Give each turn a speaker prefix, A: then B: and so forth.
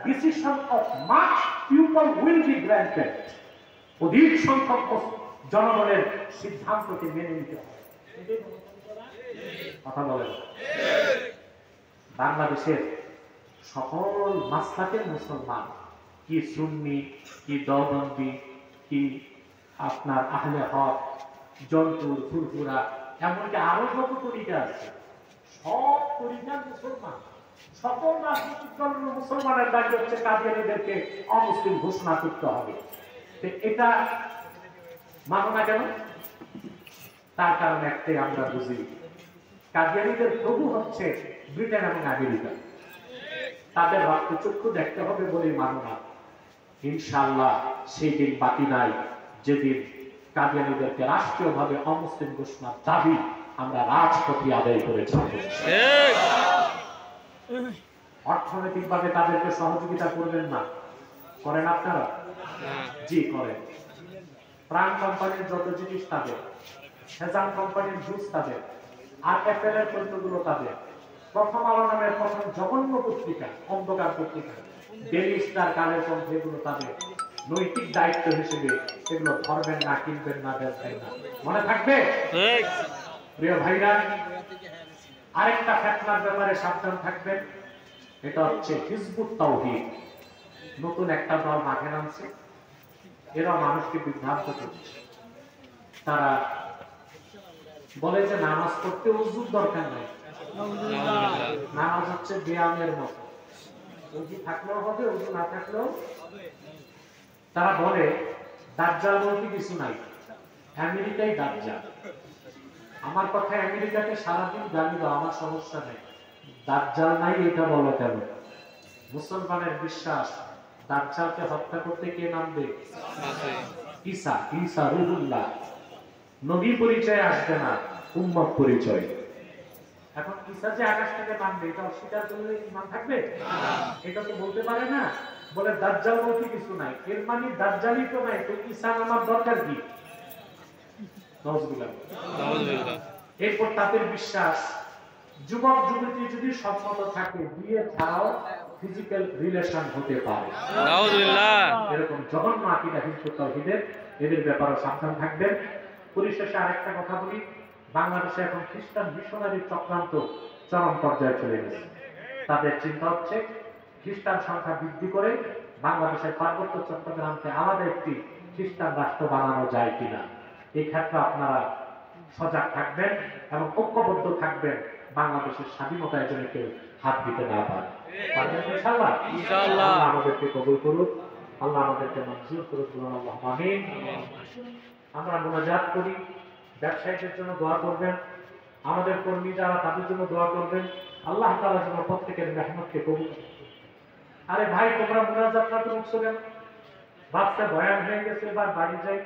A: decision of much people will be granted. অধিক সংখ্যক জনগণের সিদ্ধান্তকে মেনে নিতে হবে। কথা বলেন। বাংলাদেশের সকল মাসলাকের মুসলমান, কি সুন্নি, কি দেওবন্দি, কি আপনার আহলে হক, জন্তুর, ফুরফুরা, এমনকি আরো যত তরিকা আছে, সব তরিকার মুসলমান। সকল রাজনৈতিক দলের মুসলমানের দাবি হচ্ছে কাদিয়ানীদেরকে অমুসলিম ঘোষণা করতে হবে। এটা মানো না কেন? তার কারণ একটাই আমরা বুঝি, কাদিয়ানীদের প্রভু হচ্ছে ব্রিটেন এবং আমেরিকা। তাদের রক্তচক্ষু দেখতে হবে বলে মানো না। ইনশাআল্লাহ সেই দিন বাকি নাই যেদিন কাদিয়ানীদেরকে রাষ্ট্রীয়ভাবে অমুসলিম ঘোষণার দাবি আমরা রাজপথে আদায় করে যাব। অর্থনৈতিকভাবে তাদেরকে সহযোগিতা করবেন না? করেন আপনারা? জি করেন। প্রাণ কোম্পানির যত জিনিস তাদের, হেজাম কোম্পানির জুস তাদের, আর অ্যাপেল এর পণ্যগুলো তাদের। প্রথম আলো নামের প্রথম জঘন্য পত্রিকা, অন্ধকার পত্রিকা, ডেইলি স্টার, কালের কণ্ঠ, এগুলো তাদের। নৈতিক দায়িত্ব হিসেবে এগুলো ধরবেন না, কিনবেন না, বেচবেন না। মনে থাকবে? প্রিয় ভাইরা, আরেকটা ফিতনার ব্যাপারে সাবধান থাকবেন। এটা হচ্ছে হিজবুত তাওহীদ। নতুন একটা দল মাঠে নামছে। এরা মানুষকে বিভ্রান্ত করছে। তারা বলে যে নামাজ পড়তে ওযুর দরকার নাই, নামাজ হচ্ছে ব্যায়ামের মতো, ওযু থাকলেও হবে, ওযু না থাকলেও। তারা বলে দাজ্জাল বলতে কিছু নাই, আমেরিকাই দাজ্জাল। আমার কথা, আমেরিকাকে সারাদিন গালি দাও, আমার সমস্যা নেই, দাজ্জাল নাই এটা বলো কেন? মুসলমানের বিশ্বাস, দাজ্জালকে হত্যা করতে কে নামবে? ঈসা। ঈসা রূহুল্লাহ। নবী পরিচয় আসবে না, উম্মত পরিচয়। এখন ঈসা যে আকাশ থেকে নামবে এটা অস্বীকার করলে ঈমান থাকবে? এটা তো বলতে পারে না। বলে দাজ্জাল বলতে কিছু নাই, এর মানে দাজ্জালই তো নাই, তো ঈসা নামার দরকার কি? নাউযুবিল্লাহ। এরপর তাদের বিশ্বাস, যুবক যুবতী যদি সম্মত থাকে, বিয়ে ছাড়াও ফিজিক্যাল রিলেশন হতে পারে। নাউযুবিল্লাহ। এরকম জঘন্য আকীদা হিজবুত তাওহীদের, এদের ব্যাপারে সাবধান থাকবেন। পরিশেষে আরেকটা কথা বলি, বাংলাদেশে এখন খ্রিস্টান মিশনারি চক্রান্ত চরম পর্যায়ে চলে গেছে। তাদের চিন্তা হচ্ছে খ্রিস্টান সংখ্যা বৃদ্ধি করে বাংলাদেশের পার্বত্য চট্টগ্রামকে আলাদা একটি খ্রিস্টান রাষ্ট্র বানানো যায় কিনা। এই ক্ষেত্রে আপনারা সজাগ থাকবেন এবং ঐক্যবদ্ধ থাকবেন, বাংলাদেশের স্বাধীনতায় যেন কেউ হাত দিতে না পারে। ইনশাআল্লাহ। ইনশাআল্লাহ। আল্লাহ আমাদেরকে কবুল করুন, আল্লাহ আমাদেরকে মঞ্জুর করুন। আল্লাহুম্মা আমিন। আমরা মুনাজাত করি, ব্যবসায়ীদের জন্য দোয়া করবেন, আমাদের কর্মী যারা তাদের জন্য দোয়া করবেন। আল্লাহ তাআলা যেন প্রত্যেকের মেহনতকে কবুল করেন। আরে ভাই, তোমরা মুনাজাত করতে উঠছো কেন? বাচ্চা বয়ান হয়ে গেছে, এবার বাড়ি যাই।